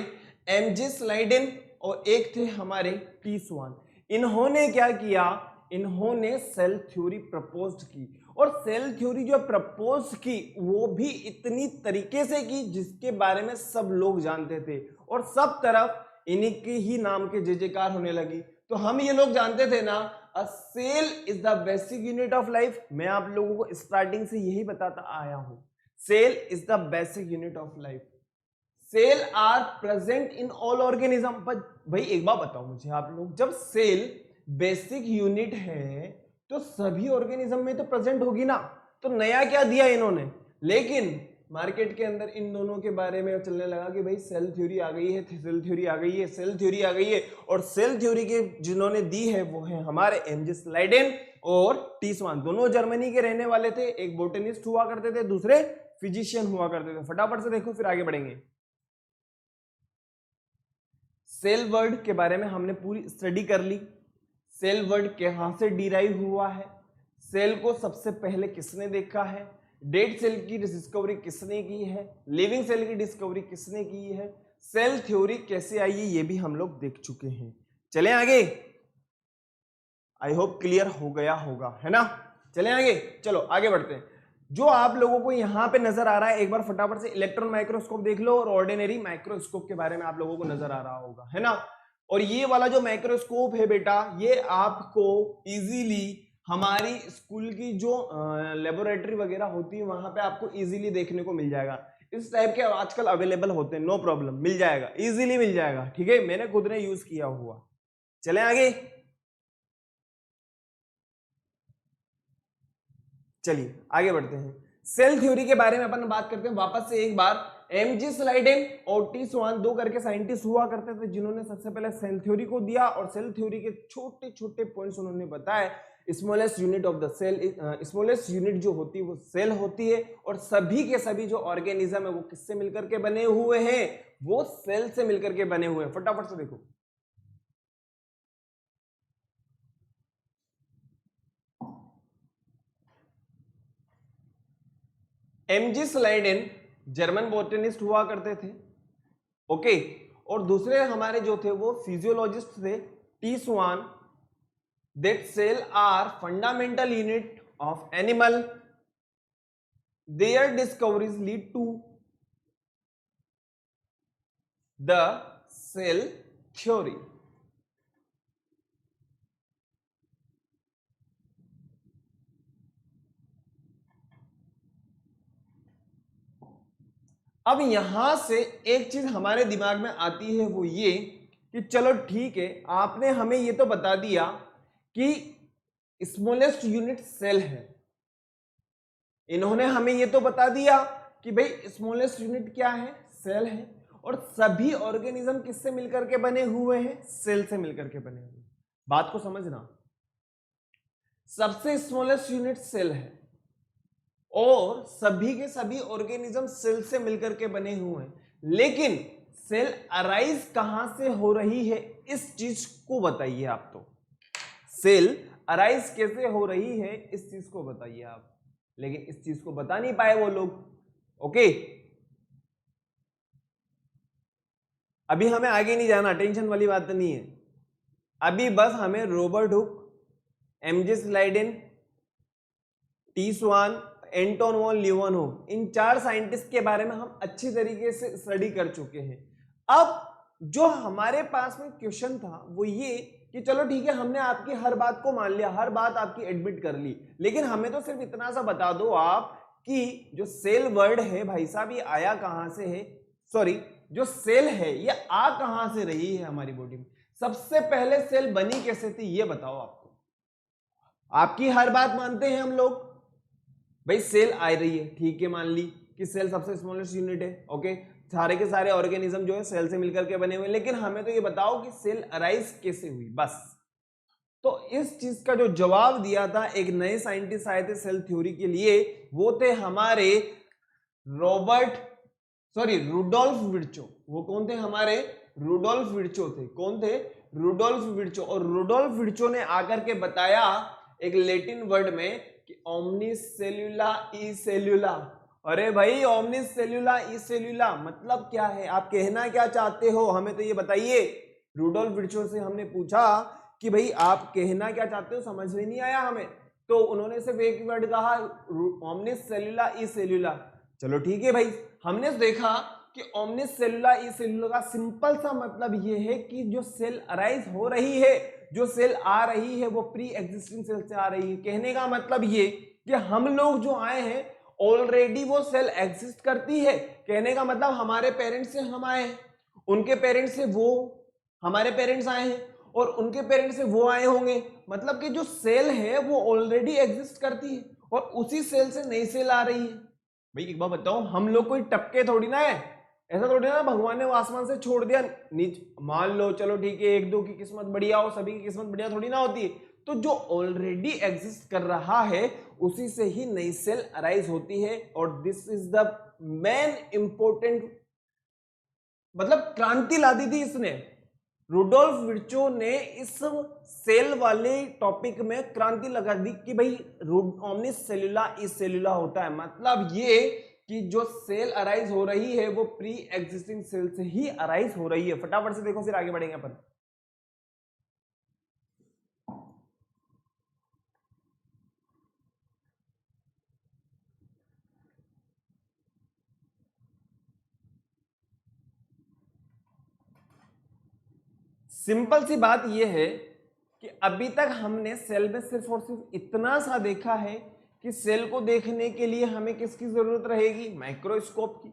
एमजे स्लाइडेन और एक थे हमारे टी स्वान। इन्होंने क्या किया, इन्होंने सेल थ्योरी प्रपोज की, और सेल थ्योरी जो प्रपोज की वो भी इतनी तरीके से की जिसके बारे में सब लोग जानते थे और सब तरफ इन्हीं के ही नाम के जय जयकार होने लगी। तो हम ये लोग जानते थे ना, a cell is the basic unit of life. मैं आप लोगों को स्टार्टिंग से यही बताता आया हूं, cell is the basic unit of life. Cell are present in all organism. पर भाई एक बात बताओ मुझे आप लोग, जब सेल बेसिक यूनिट है तो सभी ऑर्गेनिज्म में तो प्रेजेंट होगी ना, तो नया क्या दिया इन्होंने। लेकिन मार्केट के अंदर इन दोनों के बारे में चलने लगा कि भाई सेल थ्योरी आ गई है, सेल थ्योरी आ गई है, सेल थ्योरी आ गई है। और सेल थ्योरी के जिन्होंने दी है वो है हमारे एमजे स्लाइडेन और टी स्वान। दोनों जर्मनी के रहने वाले थे, एक बोटेनिस्ट हुआ करते थे, दूसरे फिजिशियन हुआ करते थे। फटाफट से देखो फिर आगे बढ़ेंगे। सेल वर्ड के बारे में हमने पूरी स्टडी कर ली। सेल वर्ड कहां से डिराइव हुआ है, सेल को सबसे पहले किसने देखा है, डेड सेल की डिस्कवरी किसने की है, लिविंग सेल की डिस्कवरी किसने की है, सेल थ्योरी कैसे आई है ये भी हम लोग देख चुके हैं। चलें आगे, आई होप क्लियर हो गया होगा, है ना। चलें आगे, चलो आगे बढ़ते हैं। जो आप लोगों को यहां पे नजर आ रहा है, एक बार फटाफट से इलेक्ट्रॉन माइक्रोस्कोप देख लो और ऑर्डिनरी माइक्रोस्कोप के बारे में आप लोगों को नजर आ रहा होगा, है ना। और ये वाला जो माइक्रोस्कोप है बेटा, ये आपको इजीली हमारी स्कूल की जो लेबोरेटरी वगैरह होती है वहां पे आपको इजीली देखने को मिल जाएगा। इस टाइप के आजकल अवेलेबल होते हैं, नो प्रॉब्लम, मिल जाएगा, इजीली मिल जाएगा, ठीक है। मैंने खुद ने यूज किया हुआ। चलें आगे, चलिए आगे बढ़ते हैं। सेल थ्योरी के बारे में अपन बात करते हैं वापस से एक बार। एमजी स्लाइडेन और टी स्वान दो करके साइंटिस्ट हुआ करते थे जिन्होंने सबसे पहले सेल थ्योरी को दिया, और सेल थ्योरी के छोटे छोटे पॉइंट्स उन्होंने बताए। Smallest unit of the cell, smallest unit जो होती है वो सेल होती है, और सभी के सभी जो ऑर्गेनिज्म है वो किससे मिलकर के बने हुए हैं, वो सेल से मिलकर के बने हुए हैं। फटाफट से देखो, एमजी स्लाइडेन जर्मन बोटेनिस्ट हुआ करते थे, ओके। और दूसरे हमारे जो थे वो फिजियोलॉजिस्ट थे, T Schwann. That cell are fundamental unit of animal, their discoveries lead to the cell theory. अब यहां से एक चीज हमारे दिमाग में आती है, वो ये कि चलो ठीक है, आपने हमें ये तो बता दिया कि स्मॉलेस्ट यूनिट सेल है, इन्होंने हमें ये तो बता दिया कि भाई स्मॉलेस्ट यूनिट क्या है, सेल है, और सभी ऑर्गेनिज्म किससे मिलकर के बने हुए हैं, सेल से मिलकर के बने हुए। बात को समझना, सबसे स्मॉलेस्ट यूनिट सेल है और सभी के सभी ऑर्गेनिज्म सेल से मिलकर के बने हुए हैं, लेकिन सेल अराइज कहां से हो रही है, इस चीज को बताइए आप। तो सेल अराइज कैसे हो रही है इस चीज को बताइए आप, लेकिन इस चीज को बता नहीं पाए वो लोग, ओके। अभी हमें आगे नहीं जाना, टेंशन वाली बात नहीं है। अभी बस हमें Robert Hooke, MJ Schleiden, T Schwann, Anton von Leeuwenhoek, इन चार साइंटिस्ट के बारे में हम अच्छी तरीके से स्टडी कर चुके हैं। अब जो हमारे पास में क्वेश्चन था वो ये कि चलो ठीक है, हमने आपकी हर बात को मान लिया, हर बात आपकी एडमिट कर ली, लेकिन हमें तो सिर्फ इतना सा बता दो आप कि जो सेल वर्ड है भाई साहब ये आया कहां से है, सॉरी जो सेल है ये आ कहां से रही है हमारी बॉडी में? सबसे पहले सेल बनी कैसे थी ये बताओ आपको। आपकी हर बात मानते हैं हम लोग, भाई सेल आ रही है, ठीक है, मान ली कि सेल सबसे स्मॉलेस्ट यूनिट है, ओके, सारे के सारे ऑर्गेनिज्म जो है सेल से मिलकर के बने हुए, लेकिन हमें तो ये बताओ कि सेल अराइज कैसे हुई बस। तो इस चीज का जो जवाब दिया था एक नए साइंटिस्ट आए थे सेल थ्योरी के लिए, वो थे हमारे रुडोल्फ विर्चो। वो कौन थे? हमारे रुडोल्फ विर्चो थे। कौन थे? Rudolf Virchow. और रुडोल्फ विर्चो ने आकर के बताया एक लैटिन वर्ड में कि ओमनिस सेल्यूला ई सेल्यूला। अरे भाई ओमनिस सेल्यूला ई सेल्यूला मतलब क्या है? आप कहना क्या चाहते हो हमें तो ये बताइए। रुडोल्फ विर्चो से हमने पूछा कि भाई आप कहना क्या चाहते हो, समझ में नहीं आया हमें, तो उन्होंने सिर्फ एक वर्ड कहा, ओमनिस सेल्यूला ई सेल्यूला। चलो ठीक है भाई, हमने देखा कि ओमनिस सेल्यूला ई सेल्यूला का सिंपल सा मतलब ये है कि जो सेल अराइज हो रही है, जो सेल आ रही है वो प्री एग्जिस्टिंग सेल से आ रही है। कहने का मतलब ये कि हम लोग जो आए हैं ऑलरेडी वो सेल एग्जिस्ट करती है। कहने का मतलब हमारे पेरेंट्स से हम आए हैं, उनके पेरेंट्स से वो हमारे पेरेंट्स आए हैं, और उनके पेरेंट्स से वो आए होंगे। मतलब कि जो सेल है वो ऑलरेडी एग्जिस्ट करती है और उसी सेल से नई सेल आ रही है। भाई एक बात बताओ, हम लोग कोई टपके थोड़ी ना है, ऐसा थोड़ी ना भगवान ने वो आसमान से छोड़ दिया नीचे। मान लो चलो ठीक है एक दो की किस्मत बढ़िया हो, सभी की किस्मत बढ़िया थोड़ी ना होती है। तो जो ऑलरेडी एग्जिस्ट कर रहा है उसी से ही नई सेल अराइज होती है। और this is the main important, मतलब क्रांति ला दी थी इसने। रुडोल्फ विर्चो ने इस सेल वाले टॉपिक में क्रांति लगा दी कि भाई ओमनिस सेल्यूला ई सेल्यूला होता है। मतलब ये कि जो सेल अराइज हो रही है वो प्री एग्जिस्टिंग सेल से ही अराइज हो रही है। फटाफट से देखो फिर आगे बढ़ेंगे अपन। सिंपल सी बात यह है कि अभी तक हमने सेल में सिर्फ और सिर्फ इतना सा देखा है कि सेल को देखने के लिए हमें किसकी जरूरत रहेगी? माइक्रोस्कोप की।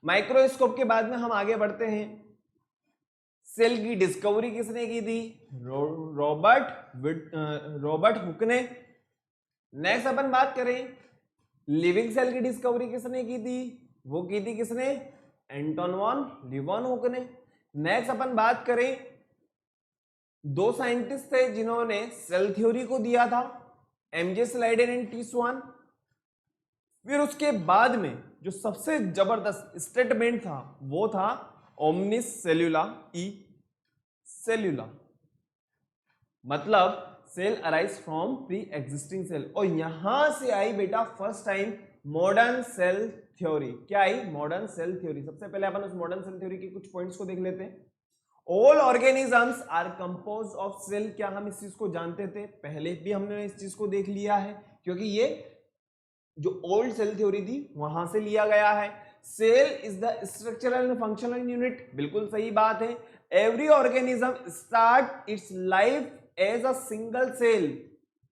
माइक्रोस्कोप के बाद में हम आगे बढ़ते हैं। सेल की डिस्कवरी किसने की थी? रॉबर्ट हुक ने। नेक्स्ट अपन बात करें लिविंग सेल की डिस्कवरी किसने की थी? वो की थी किसने? एंटोन वॉन लीeuwenhoek ने। नेक्स्ट अपन बात करें दो साइंटिस्ट थे जिन्होंने सेल थ्योरी को दिया था, एमजे स्लाइडेन एंड टी स्वान। फिर उसके बाद में जो सबसे जबरदस्त स्टेटमेंट था वो था ओमनिस सेल्यूला ई सेल्यूला, मतलब cell arise from pre existing cell. और यहां से आई बेटा first time modern cell theory. क्या आई? Modern cell theory. सबसे पहले अपन उस मॉडर्न सेल थ्योरी के कुछ पॉइंट्स को देख लेते हैं। All organisms are compose of cell. क्या हम इस चीज को जानते थे? पहले भी हमने इस चीज को देख लिया है, क्योंकि ये जो ओल्ड सेल थ्योरी थी वहां से लिया गया है। Cell is the structural and functional unit. बिल्कुल सही बात है। Every organism start its life as a single cell.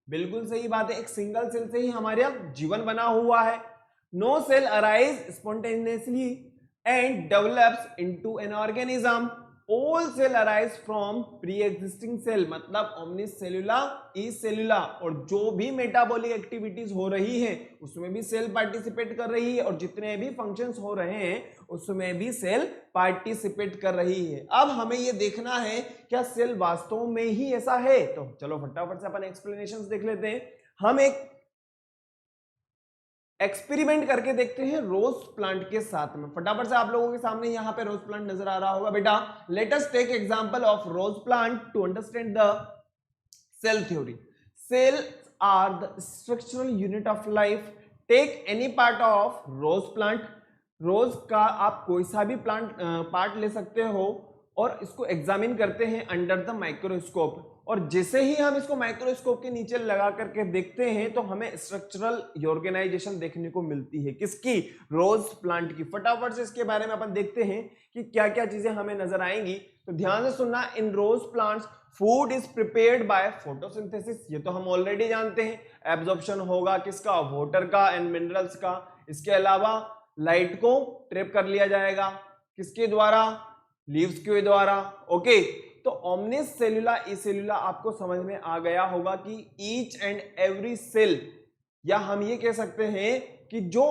बिल्कुल सही बात है, एक सिंगल सेल से ही हमारा जीवन बना हुआ है। No cell arise spontaneously and develops into an organism. All cell arise from pre existing cell, मतलब ओमनिस सेल्यूला ई सेल्यूला। और जो भी मेटाबॉलिक एक्टिविटीज हो रही है उसमें भी सेल पार्टिसिपेट कर रही है, और जितने भी फंक्शंस हो रहे हैं उसमें भी सेल पार्टिसिपेट कर रही है। अब हमें यह देखना है क्या सेल वास्तव में ही ऐसा है? तो चलो फटाफट से अपन एक्सप्लेनेशंस देख लेते हैं। हम एक एक्सपेरिमेंट करके देखते हैं रोज प्लांट के साथ में। फटाफट से आप लोगों के सामने यहां पे रोज प्लांट नजर आ रहा होगा बेटा। Let us take example of rose plant to understand the cell theory. Cell are the structural unit of life. Take any part of rose plant. Rose का आप कोई सा भी प्लांट पार्ट ले सकते हो और इसको एग्जामिन करते हैं अंडर द माइक्रोस्कोप। और जैसे ही हम इसको माइक्रोस्कोप के नीचे लगा करके देखते हैं तो हमें स्ट्रक्चरल ऑर्गेनाइजेशन देखने को मिलती है। किसकी? रोज प्लांट की। फटाफट से इसके बारे में अपन देखते हैं कि क्या क्या चीजें हमें नजर आएंगी। तो ध्यान से सुनना। In rose plants food is prepared by photosynthesis. ये तो हम ऑलरेडी जानते हैं। एब्जॉर्प्शन होगा किसका? वाटर का एंड मिनरल्स का। इसके अलावा लाइट को ट्रैप कर लिया जाएगा किसके द्वारा, लीव्स के द्वारा। ओके, तो ओमनिस सेलुला ई सेलुला आपको समझ में आ गया होगा कि ईच एंड एवरी सेल, या हम ये कह सकते हैं कि जो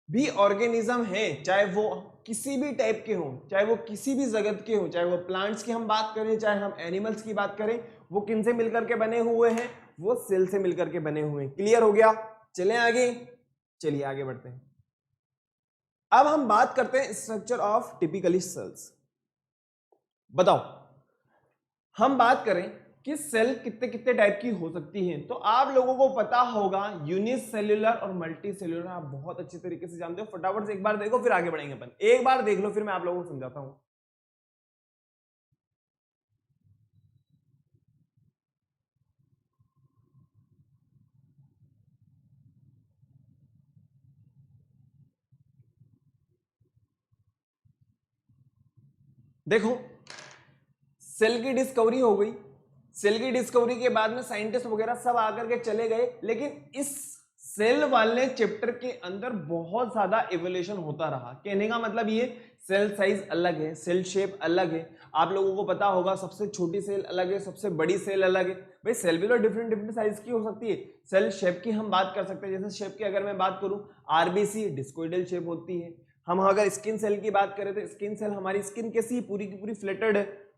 भी ऑर्गेनिज्म है, चाहे वो किसी भी टाइप के हों, चाहे वो किसी भी जगत के हों, चाहे वो प्लांट्स की हम बात करें, चाहे हम एनिमल्स की बात करें, वो किन से मिलकर के बने हुए हैं, वो सेल से मिलकर के बने हुए हैं। क्लियर हो गया? चलें आगे, चलिए आगे बढ़ते हैं। अब हम बात करते हैं स्ट्रक्चर ऑफ टिपिकली सेल्स। बताओ, हम बात करें कि सेल कितने कितने टाइप की हो सकती हैं, तो आप लोगों को पता होगा यूनिसेल्युलर और मल्टी सेल्युलर आप बहुत अच्छे तरीके से जानते हो। फटाफट से एक बार देखो, फिर आगे बढ़ेंगे अपन। एक बार देख लो, फिर मैं आप लोगों को समझाता हूं। देखो, सेल की डिस्कवरी हो गई। सेल की डिस्कवरी के बाद में साइंटिस्ट वगैरह सब आकर के चले गए, लेकिन इस सेल वाले चैप्टर के अंदर बहुत ज्यादा इवोल्यूशन होता रहा। कहने का मतलब ये, सेल साइज अलग है, सेल शेप अलग है। आप लोगों को पता होगा सबसे छोटी सेल अलग है, सबसे बड़ी सेल अलग है। भाई सेल भी तो डिफरेंट डिफरेंट साइज की हो सकती है। सेल शेप की हम बात कर सकते हैं, जैसे शेप की अगर मैं बात करूं, आरबीसी डिस्कोइडल शेप होती है। हम अगर स्किन सेल की बात करें तो स्किन सेल, हमारी स्किन कैसी पूरी की पूरी फ्लेटेड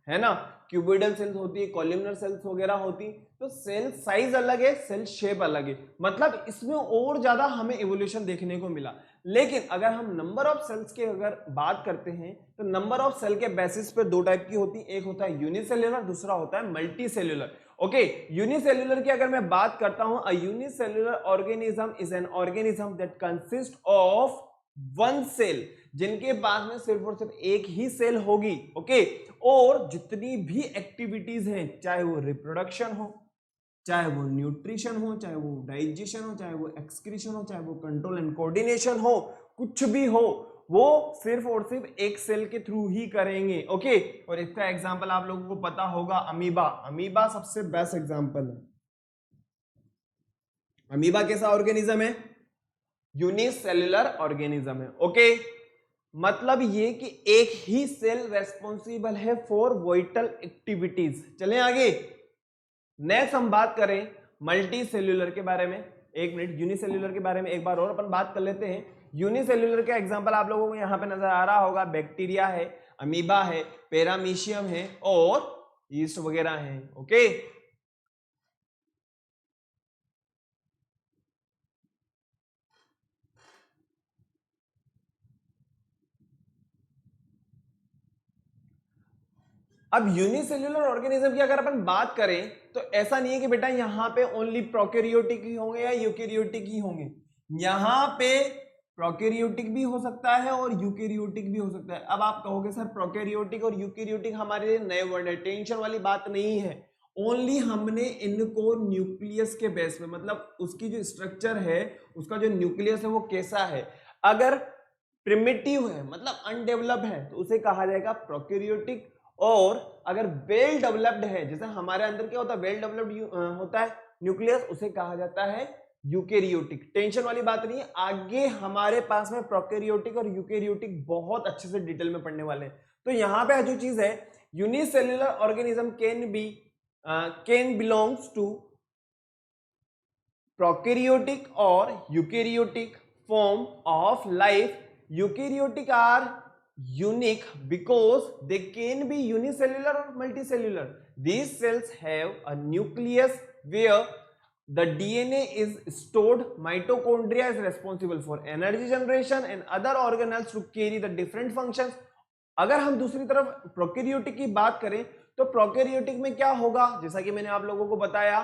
है ना, क्यूबोइडल सेल्स होती है, कॉलमनर सेल्स वगैरह होती। तो सेल साइज अलग है, सेल शेप अलग है, मतलब इसमें और ज्यादा हमें इवोल्यूशन देखने को मिला। लेकिन अगर हम नंबर ऑफ सेल्स की अगर बात करते हैं, तो नंबर ऑफ सेल के बेसिस पे दो टाइप की होती है, एक होता है यूनिसेल्युलर, दूसरा होता है मल्टी सेल्युलर। ओके, यूनिसेल्युलर की अगर मैं बात करता हूं, a unicellular organism is an organism that consist of one cell, जिनके पास में सिर्फ और सिर्फ एक ही सेल होगी। ओके, और जितनी भी एक्टिविटीज हैं, चाहे वो रिप्रोडक्शन हो, चाहे वो न्यूट्रिशन हो, चाहे वो डाइजेशन हो, चाहे वो एक्सक्रीशन हो, चाहे वो कंट्रोल एंड कोऑर्डिनेशन हो, कुछ भी हो, वो सिर्फ और सिर्फ एक सेल के थ्रू ही करेंगे। ओके, और इसका एग्जांपल आप लोगों को पता होगा, अमीबा। अमीबा सबसे बेस्ट एग्जांपल है। अमीबा कैसा ऑर्गेनिज्म है? यूनिसेल्युलर ऑर्गेनिज्म है। ओके, मतलब ये कि एक ही सेल रेस्पॉन्सिबल है फॉर वाइटल एक्टिविटीज। चलें आगे। नेक्स्ट हम बात करें मल्टी सेल्यूलर के बारे में। एक मिनट, यूनिसेल्युलर के बारे में एक बार और अपन बात कर लेते हैं। यूनिसेल्युलर का एग्जांपल आप लोगों को यहां पे नजर आ रहा होगा, बैक्टीरिया है, अमीबा है, पैरामीशियम है और यीस्ट वगैरह है। ओके, अब यूनिसेल्युलर ऑर्गेनिज्म की अगर अपन बात करें, तो ऐसा नहीं है कि बेटा यहां पे ओनली प्रोकैरियोटिक ही होंगे या यूकैरियोटिक ही होंगे। यहां पे प्रोकैरियोटिक भी हो सकता है और यूकैरियोटिक भी हो सकता है। अब आप कहोगे सर प्रोकैरियोटिक और यूकैरियोटिक हमारे लिए नए वर्ड है, टेंशन वाली बात नहीं है। ओनली हमने इनको न्यूक्लियस के बेस पे, मतलब उसकी जो स्ट्रक्चर है, उसका जो न्यूक्लियस है वो कैसा है, अगर प्रिमिटिव है मतलब अनडेवलप्ड है तो उसे कहा जाएगा प्रोकैरियोटिक। और अगर वेल डेवलप्ड है, जैसे हमारे अंदर क्या होता है, वेल डेवलप्ड होता है न्यूक्लियस, उसे कहा जाता है यूकैरियोटिक। टेंशन वाली बात नहीं है, आगे हमारे पास में प्रोकैरियोटिक और यूकैरियोटिक बहुत अच्छे से डिटेल में पढ़ने वाले हैं। तो यहां पे जो चीज है, unicellular organism can belongs to prokaryotic और eukaryotic form of life. Eukaryotic are unique because they can be unicellular or multicellular. These cells have a nucleus where the DNA is stored. Mitochondria is responsible for energy generation and other organelles to carry the different functions. अगर हम दूसरी तरफ prokaryotic की बात करें, तो prokaryotic में क्या होगा, जैसा कि मैंने आप लोगों को बताया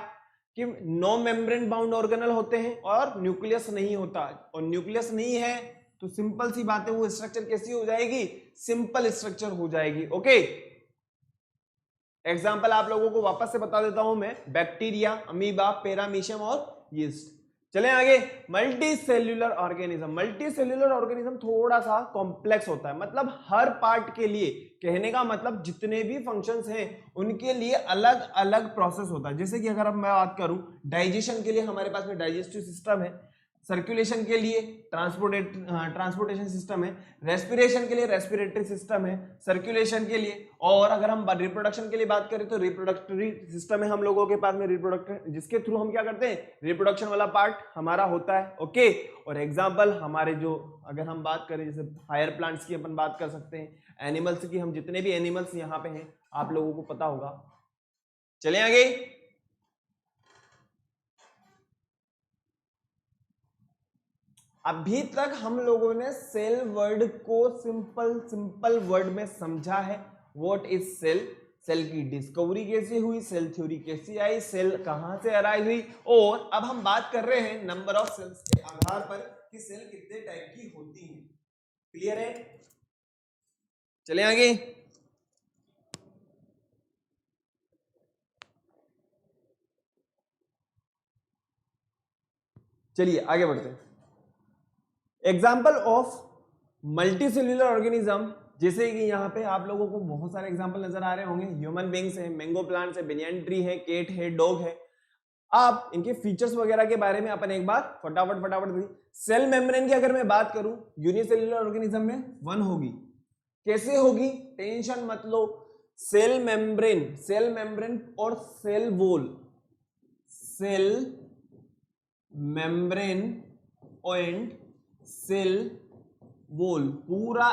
कि नो मेम्ब्रेन बाउंड ऑर्गेनल होते हैं और न्यूक्लियस नहीं होता। और न्यूक्लियस नहीं है तो सिंपल सी बात है, वो स्ट्रक्चर कैसी हो जाएगी, सिंपल स्ट्रक्चर हो जाएगी। ओके, एग्जांपल आप लोगों को वापस से बता देता हूं मैं, बैक्टीरिया, अमीबा, पैरामीशियम और यीस्ट। चलें आगे। Multi cellular organism. Multi cellular organism थोड़ा सा कॉम्प्लेक्स होता है, मतलब हर पार्ट के लिए, कहने का मतलब जितने भी फंक्शंस हैं उनके लिए अलग अलग प्रोसेस होता है। जैसे कि अगर अब मैं बात करूं डाइजेशन के लिए, हमारे पास में डाइजेस्टिव सिस्टम है, सर्कुलेशन के लिए ट्रांसपोर्टेशन सिस्टम है, रेस्पिरेशन के लिए रेस्पिरेटरी सिस्टम है, सर्कुलेशन के लिए, और अगर हम रिप्रोडक्शन के लिए बात करें तो रिप्रोडक्टरी सिस्टम है हम लोगों के पास में, रिप्रोडक्टर जिसके थ्रू हम क्या करते हैं, रिप्रोडक्शन वाला पार्ट हमारा होता है। ओके, और एग्जाम्पल हमारे जो अगर हम बात करें जैसे हायर प्लांट्स की अपन बात कर सकते हैं, एनिमल्स की, हम जितने भी एनिमल्स यहाँ पे हैं आप लोगों को पता होगा। चले आगे, अभी तक हम लोगों ने सेल वर्ड को सिंपल वर्ड में समझा है। व्हाट इज सेल, सेल की डिस्कवरी कैसे हुई, सेल थ्योरी कैसी आई, सेल कहां से अराइज हुई, और अब हम बात कर रहे हैं नंबर ऑफ सेल्स के आधार पर कि सेल कितने टाइप की होती हैं। क्लियर है? चले आगे, चलिए आगे बढ़ते हैं। एग्जाम्पल ऑफ मल्टीसेल्यूलर ऑर्गेनिज्म, जैसे कि यहाँ पे आप लोगों को बहुत सारे एग्जाम्पल नजर आ रहे होंगे, ह्यूमन बींग्स है, मैंगो प्लांट्स है, बिनियन ट्री है, केट है, डॉग है। आप इनके फीचर्स वगैरह के बारे में अपन एक बार फटाफट सेल मेम्ब्रेन की अगर मैं बात करूं, यूनिसेल्यूलर ऑर्गेनिज्म में 1 होगी। कैसे होगी, टेंशन मत लो। सेल मेम्ब्रेन और cell wall, cell membrane and cell wall पूरा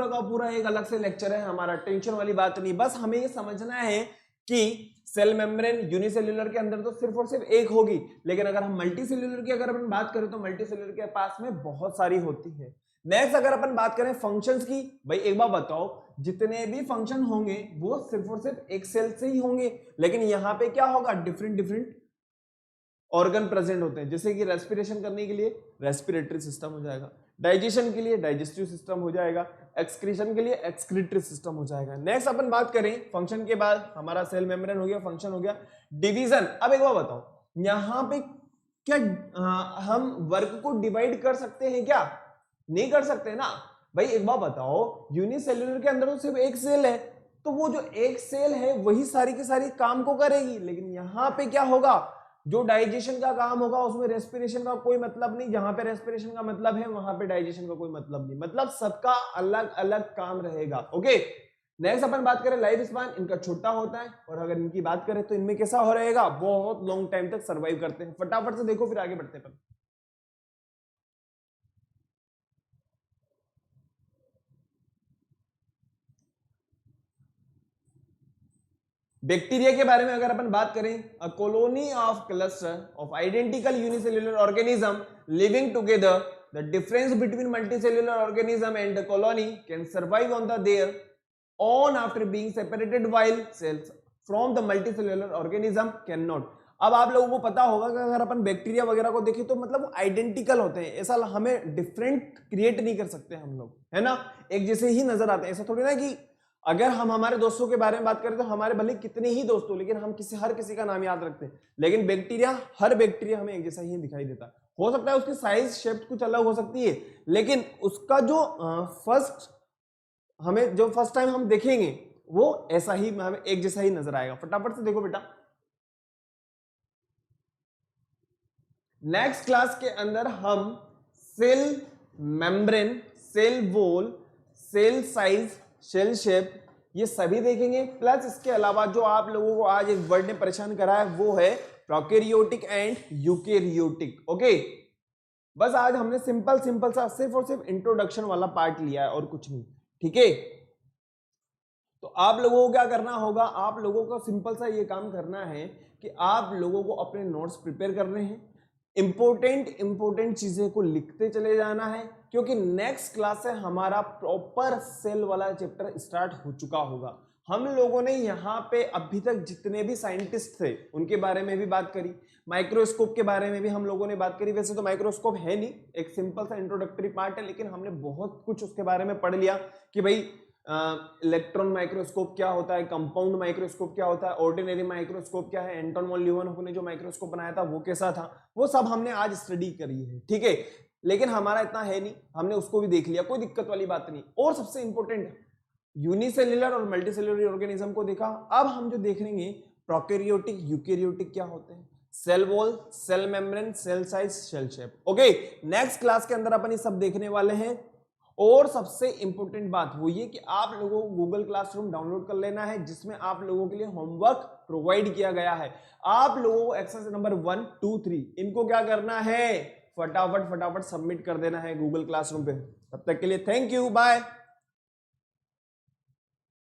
का पूरा एक अलग से लेक्चर है हमारा, टेंशन वाली बात नहीं। बस हमें ये समझना है कि सेल मेम्ब्रेन यूनिसेल्यूलर के अंदर तो सिर्फ और सिर्फ एक होगी, लेकिन अगर हम मल्टी सेल्यूलर की अगर अपन बात करें तो मल्टी सेल्यूलर के पास में बहुत सारी होती है। नेक्स्ट अगर अपन बात करें फंक्शंस की, भाई एक बार बताओ, जितने भी फंक्शन होंगे वो सिर्फ और सिर्फ एक सेल से ही होंगे, लेकिन यहाँ पे क्या होगा, डिफरेंट ऑर्गन प्रेजेंट होते हैं। जैसे कि रेस्पिरेशन करने के लिए रेस्पिरेटरी सिस्टम हो जाएगा, डाइजेशन के लिए डाइजेस्टिव सिस्टम हो जाएगा, एक्सक्रीशन के लिए एक्सक्रीटरी सिस्टम हो जाएगा। नेक्स्ट अपन बात करें फंक्शन के बाद, हमारा सेल मेम्ब्रेन हो गया, फंक्शन हो गया, डिवीजन। अब एक बार बताओ, यहां पे क्या हम वर्क को डिवाइड कर सकते हैं क्या? नहीं कर सकते ना। भाई एक बार बताओ, यूनिसेल्यूलर के अंदर तो सिर्फ एक सेल है, तो वो जो एक सेल है वही सारी की सारी काम को करेगी, लेकिन यहां पे क्या होगा, जो डाइजेशन का काम होगा उसमें रेस्पिरेशन का कोई मतलब नहीं, जहां पे रेस्पिरेशन का मतलब है वहां पे डाइजेशन का कोई मतलब नहीं, मतलब सबका अलग अलग काम रहेगा। ओके, नेक्स्ट अपन बात करें लाइफ स्पान, इनका छोटा होता है, और अगर इनकी बात करें तो इनमें कैसा हो रहेगा, बहुत लॉन्ग टाइम तक सर्वाइव करते हैं। फटाफट से देखो फिर आगे बढ़ते हैं। बैक्टीरिया के बारे में अगर अपन बात करें, a colony of cluster of identical unicellular organism living together, the difference between multicellular organism and the colony can survive on the their own after being separated while cells from the multicellular organism can not. अब आप लोगों को पता होगा कि अगर अपन bacteria वगैरह को देखें तो मतलब आइडेंटिकल होते हैं, ऐसा हमें डिफरेंट क्रिएट नहीं कर सकते हम लोग, है ना, एक जैसे ही नजर आते हैं। ऐसा थोड़ी ना कि अगर हम हमारे दोस्तों के बारे में बात करें तो हमारे भले कितने ही दोस्त हो, लेकिन हम हर किसी का नाम याद रखते हैं, लेकिन हर बैक्टीरिया हमें एक जैसा ही दिखाई देता है। हो सकता है उसकी साइज शेप कुछ अलग हो सकती है, लेकिन उसका जो फर्स्ट टाइम हम देखेंगे वो ऐसा ही हमें एक जैसा ही नजर आएगा। फटाफट से देखो बेटा, नेक्स्ट क्लास के अंदर हम cell membrane, cell wall, cell size, cell shape ये सभी देखेंगे। प्लस इसके अलावा जो आप लोगों को आज एक वर्ड ने परेशान करा है वो है प्रोकैरियोटिक एंड यूकैरियोटिक। ओके, बस आज हमने सिंपल सा सिर्फ और सिर्फ इंट्रोडक्शन वाला पार्ट लिया है और कुछ नहीं, ठीक है। तो आप लोगों को क्या करना होगा, आप लोगों को सिंपल सा ये काम करना है कि आप लोगों को अपने नोट्स प्रिपेयर करने हैं, इंपॉर्टेंट चीजें को लिखते चले जाना है, क्योंकि नेक्स्ट क्लास से हमारा प्रॉपर सेल वाला चैप्टर स्टार्ट हो चुका होगा। हम लोगों ने यहाँ पे अभी तक जितने भी साइंटिस्ट थे उनके बारे में भी बात करी, माइक्रोस्कोप के बारे में भी हम लोगों ने बात करी। वैसे तो माइक्रोस्कोप है नहीं, एक सिंपल सा इंट्रोडक्टरी पार्ट है, लेकिन हमने बहुत कुछ उसके बारे में पढ़ लिया कि भाई इलेक्ट्रॉन माइक्रोस्कोप क्या होता है, कंपाउंड माइक्रोस्कोप क्या होता है, ऑर्डिनरी माइक्रोस्कोप क्या है, एंटन वॉन लीeuwenhoek ने जो माइक्रोस्कोप बनाया था वो कैसा था, वो सब हमने आज स्टडी करी है, ठीक है। लेकिन हमारा इतना है नहीं, हमने उसको भी देख लिया, कोई दिक्कत वाली बात नहीं। और सबसे इंपॉर्टेंट यूनिसेल्युलर और मल्टीसेल्युलर ऑर्गेनिज्म को देखा। अब हम जो देखेंगे प्रोकैरियोटिक यूकैरियोटिक क्या होते हैं, cell wall, cell membrane, cell size, cell shape. Okay, next class के अंदर अपन ये सब देखने वाले हैं। और सबसे इंपॉर्टेंट बात वो ये कि आप लोगों को गूगल क्लासरूम डाउनलोड कर लेना है, जिसमें आप लोगों के लिए होमवर्क प्रोवाइड किया गया है। आप लोगों को एक्सरसाइज नंबर 1, 2, 3 इनको क्या करना है, फटाफट फटाफट सबमिट कर देना है गूगल क्लासरूम पे। तब तक के लिए थैंक यू, बाय।